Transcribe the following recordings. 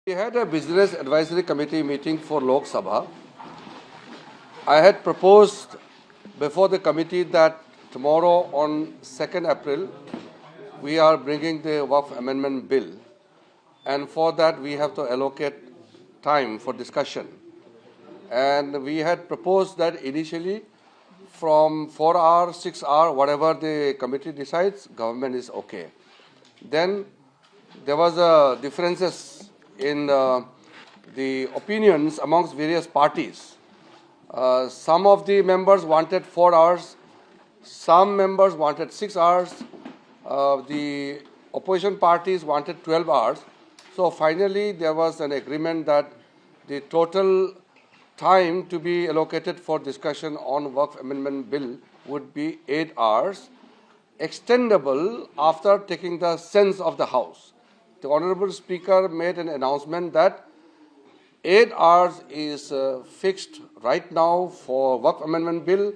We had a business advisory committee meeting for Lok Sabha. I had proposed before the committee that tomorrow on 2nd April we are bringing the Waqf Amendment Bill, and for that we have to allocate time for discussion. And we had proposed that initially from 4 hours, 6 hours, whatever the committee decides, government is okay. Then there was differences in the opinions amongst various parties. Some of the members wanted 4 hours, some members wanted 6 hours, the opposition parties wanted 12 hours. So finally there was an agreement that the total time to be allocated for discussion on Waqf Amendment Bill would be 8 hours, extendable after taking the sense of the House. The Honorable Speaker made an announcement that 8 hours is fixed right now for Waqf Amendment Bill,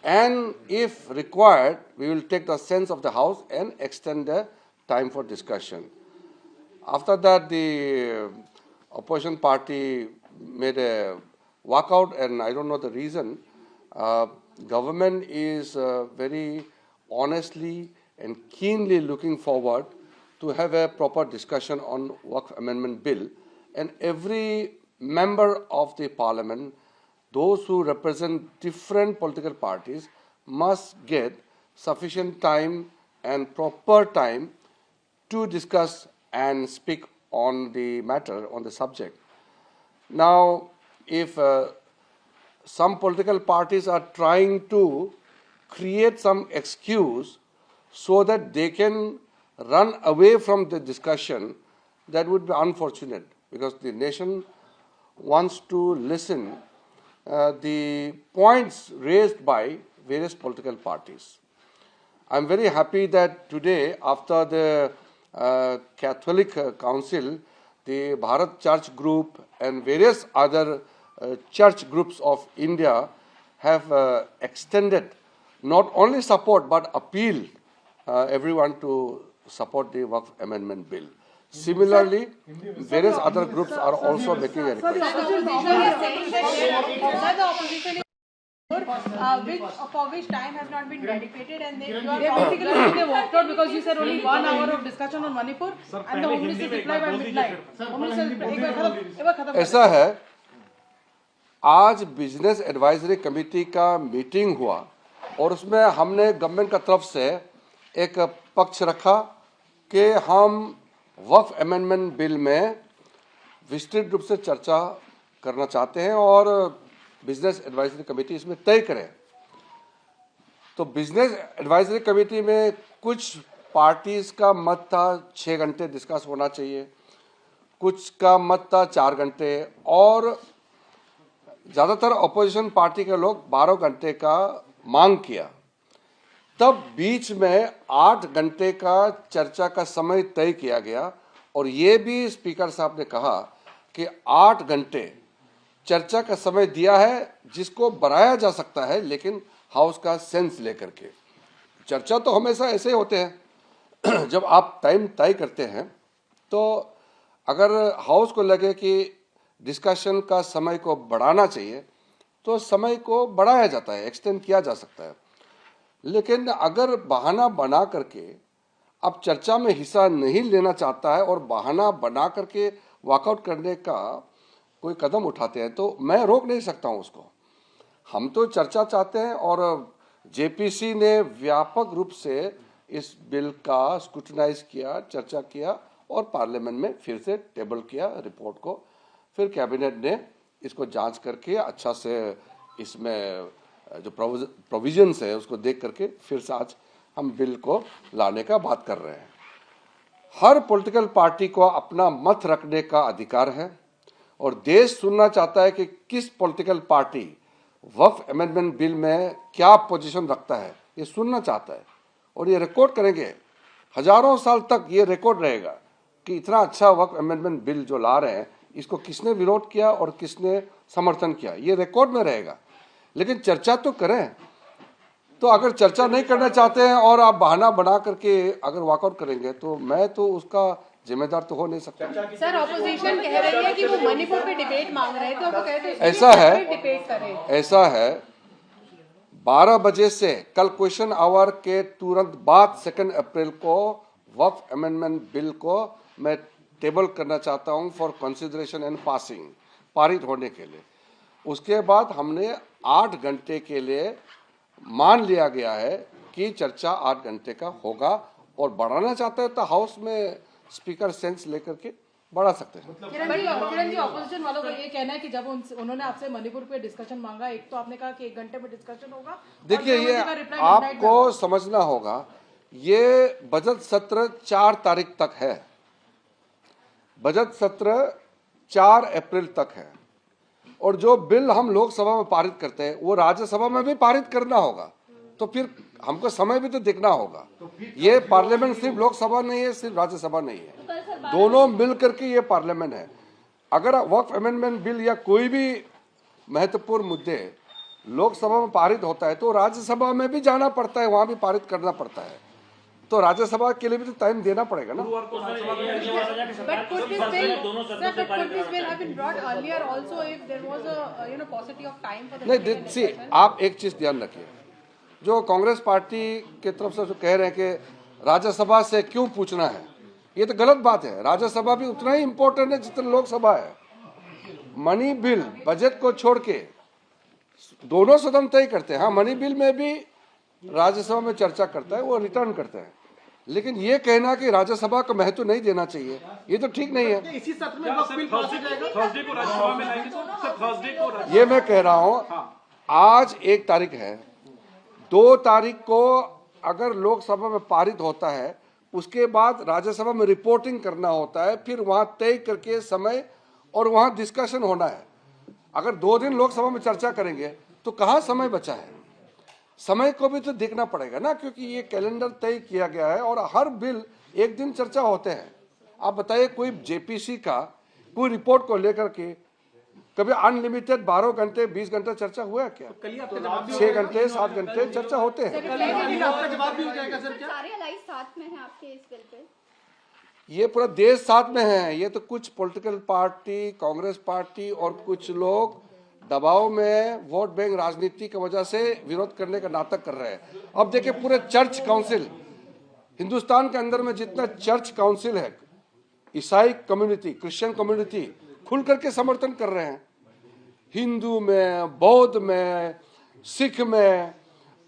and if required, we will take the sense of the House and extend the time for discussion. After that, the opposition party made a walkout, and I don't know the reason. Government is very honestly and keenly looking forward to have a proper discussion on Waqf Amendment Bill, and every member of the Parliament, those who represent different political parties, must get sufficient time and proper time to discuss and speak on the matter, on the subject. Now, if some political parties are trying to create some excuse so that they can run away from the discussion, that would be unfortunate, because the nation wants to listen the points raised by various political parties. I'm very happy that today, after the Catholic Council, the Bharat Church Group and various other church groups of India have extended not only support but appealed everyone to support the Waqf Amendment Bill. Similarly, various other groups are also making a request. For which time has not been dedicated, and they basically walked out because you said only 1 hour of discussion on Manipur, and the Home Minister replied by midnight. ऐसा है, आज business advisory committee का meeting हुआ और उसमें हमने government का तरफ से एक पक्ष रखा कि हम वक्फ अमेंडमेंट बिल में विस्तृत रूप से चर्चा करना चाहते हैं और बिजनेस एडवाइजरी कमेटी इसमें तय करे। तो बिजनेस एडवाइजरी कमेटी में कुछ पार्टीज का मत था 6 घंटे डिस्कस होना चाहिए, कुछ का मत था 4 घंटे, और ज़्यादातर अपोजिशन पार्टी के लोग 12 घंटे का मांग किया। तब बीच में 8 घंटे का चर्चा का समय तय किया गया, और ये भी स्पीकर साहब ने कहा कि 8 घंटे चर्चा का समय दिया है, जिसको बढ़ाया जा सकता है, लेकिन हाउस का सेंस लेकर के। चर्चा तो हमेशा ऐसे होते हैं जब आप टाइम तय करते हैं, तो अगर हाउस को लगे कि डिस्कशन का समय को बढ़ाना चाहिए तो समय को बढ़ाया जाता है, एक्सटेंड किया जा सकता है। लेकिन अगर बहाना बना करके अब चर्चा में हिस्सा नहीं लेना चाहता है और बहाना बना करके वॉकआउट करने का कोई कदम उठाते हैं, तो मैं रोक नहीं सकता हूं उसको। हम तो चर्चा चाहते हैं, और जेपीसी ने व्यापक रूप से इस बिल का स्क्रूटनाइज किया, चर्चा किया और पार्लियामेंट में फिर से टेबल किया रिपोर्ट को। फिर कैबिनेट ने इसको जांच करके अच्छा से इसमें जो प्रोविजंस है उसको देख करके फिर से आज हम बिल को लाने का बात कर रहे हैं। हर पॉलिटिकल पार्टी को अपना मत रखने का अधिकार है, और देश सुनना चाहता है कि किस पॉलिटिकल पार्टी वक्फ अमेंडमेंट बिल में क्या पोजीशन रखता है, ये सुनना चाहता है। और ये रिकॉर्ड करेंगे, हजारों साल तक ये रिकॉर्ड रहेगा कि इतना अच्छा वक्फ अमेंडमेंट बिल जो ला रहे हैं, इसको किसने विरोध किया और किसने समर्थन किया, ये रिकॉर्ड में रहेगा। लेकिन चर्चा तो करें। तो अगर चर्चा नहीं करना चाहते हैं और आप बहाना बना करके अगर वॉकआउट करेंगे, तो मैं तो उसका जिम्मेदार तो हो नहीं सकता। सर ऑपोजिशन कह रही है कि वो मणिपुर पे डिबेट मांग रहे थे, तो वो कहते हैं ऐसा है, डिबेट करें। ऐसा है 12 बजे से कल क्वेश्चन आवर के तुरंत बाद 2 अप्रैल को वक्फ अमेंडमेंट बिल को मैं टेबल करना चाहता हूं फॉर कंसिडरेशन एंड पासिंग, पारित होने के लिए। उसके बाद हमने 8 घंटे के लिए मान लिया गया है कि चर्चा 8 घंटे का होगा, और बढ़ाना चाहते हैं तो हाउस में स्पीकर सेंस लेकर के बढ़ा सकते हैं। किरण जी, ऑपोजिशन वालों का ये कहना है कि जब उन्होंने आपसे मणिपुर पे डिस्कशन मांगा, एक तो आपने कहा कि 1 घंटे पे डिस्कशन होगा। देखिए, ये आपको समझना होगा, ये बजट सत्र 4 तारीख तक है, बजट सत्र 4 अप्रैल तक है, और जो बिल हम लोकसभा में पारित करते हैं वो राज्यसभा में भी पारित करना होगा, तो फिर हमको समय भी तो देखना होगा। ये पार्लियामेंट सिर्फ लोकसभा नहीं है, सिर्फ राज्यसभा नहीं है, दोनों मिल करके ये पार्लियामेंट है। अगर वक्फ अमेंडमेंट बिल या कोई भी महत्वपूर्ण मुद्दे लोकसभा में पारित होता है तो राज्यसभा में भी जाना पड़ता है, वहां भी पारित करना पड़ता है, तो राज्यसभा के लिए भी तो टाइम देना पड़ेगा ना। नहीं, सी आप एक चीज ध्यान रखिए, जो कांग्रेस पार्टी की तरफ से जो कह रहे हैं कि राज्यसभा से क्यों पूछना है, ये तो गलत बात है। राज्यसभा भी उतना ही इम्पोर्टेंट है जितना लोकसभा है। मनी बिल बजट को छोड़ के दोनों सदन तय करते हैं। हाँ, मनी बिल में भी राज्यसभा में चर्चा करता है, वो रिटर्न करते हैं, लेकिन ये कहना कि राज्यसभा को महत्व नहीं देना चाहिए, ये तो ठीक नहीं है। इसी सत्र में थर्सडे को राज्यसभा में लाएंगे सर, थर्सडे को। ये मैं कह रहा हूं, आज 1 तारीख है, 2 तारीख को अगर लोकसभा में पारित होता है, उसके बाद राज्यसभा में रिपोर्टिंग करना होता है, फिर वहां तय करके समय और वहां डिस्कशन होना है। अगर 2 दिन लोकसभा में चर्चा करेंगे तो कहाँ समय बचा है? समय को भी तो देखना पड़ेगा ना, क्योंकि ये कैलेंडर तय किया गया है और हर बिल 1 दिन चर्चा होते हैं। आप बताइए, कोई जेपीसी का कोई रिपोर्ट को लेकर के कभी अनलिमिटेड 12 घंटे 20 घंटे चर्चा हुआ है क्या? 6 घंटे 7 घंटे चर्चा होते हैं। आपका जवाब भी हो जाएगा सर क्या? सारे अलाइज साथ में हैं आपके इस बिल पे? ये पूरा देश साथ में है। ये तो कुछ पॉलिटिकल पार्टी, कांग्रेस पार्टी और कुछ लोग दबाव में वोट बैंक राजनीति की वजह से विरोध करने का नाटक कर रहे हैं। अब देखिए, पूरे चर्च काउंसिल, हिंदुस्तान के अंदर में जितना चर्च काउंसिल है, ईसाई कम्युनिटी, क्रिश्चियन कम्युनिटी खुल करके समर्थन कर रहे हैं। हिंदू में, बौद्ध में, सिख में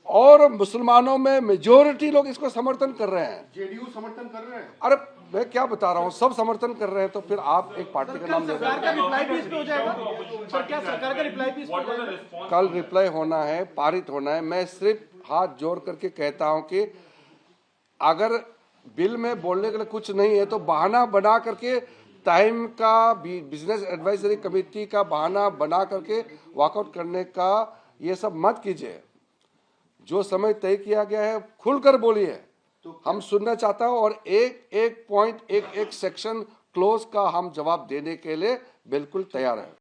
और मुसलमानों में मेजोरिटी लोग इसको समर्थन कर रहे हैं। जेडीयू समर्थन कर रहे हैं। अरे मैं क्या बता रहा हूँ, सब समर्थन कर रहे हैं, तो फिर आप एक पार्टी का नाम ले रहे हैं। सरकार का रिप्लाई भी इस पे हो जाएगा सर? क्या सरकार का रिप्लाई भी इस पे हो जाएगा? कल रिप्लाई होना है, पारित होना है। मैं सिर्फ हाथ जोड़ करके कहता हूं कि अगर बिल में बोलने के लिए कुछ नहीं है तो बहाना बना करके, टाइम का बिजनेस एडवाइजरी कमेटी का बहाना बना करके वॉकआउट करने का ये सब मत कीजिए। जो समय तय किया गया है खुलकर बोलिए, हम सुनना चाहता हूं, और एक पॉइंट, एक सेक्शन क्लोज का हम जवाब देने के लिए बिल्कुल तैयार है।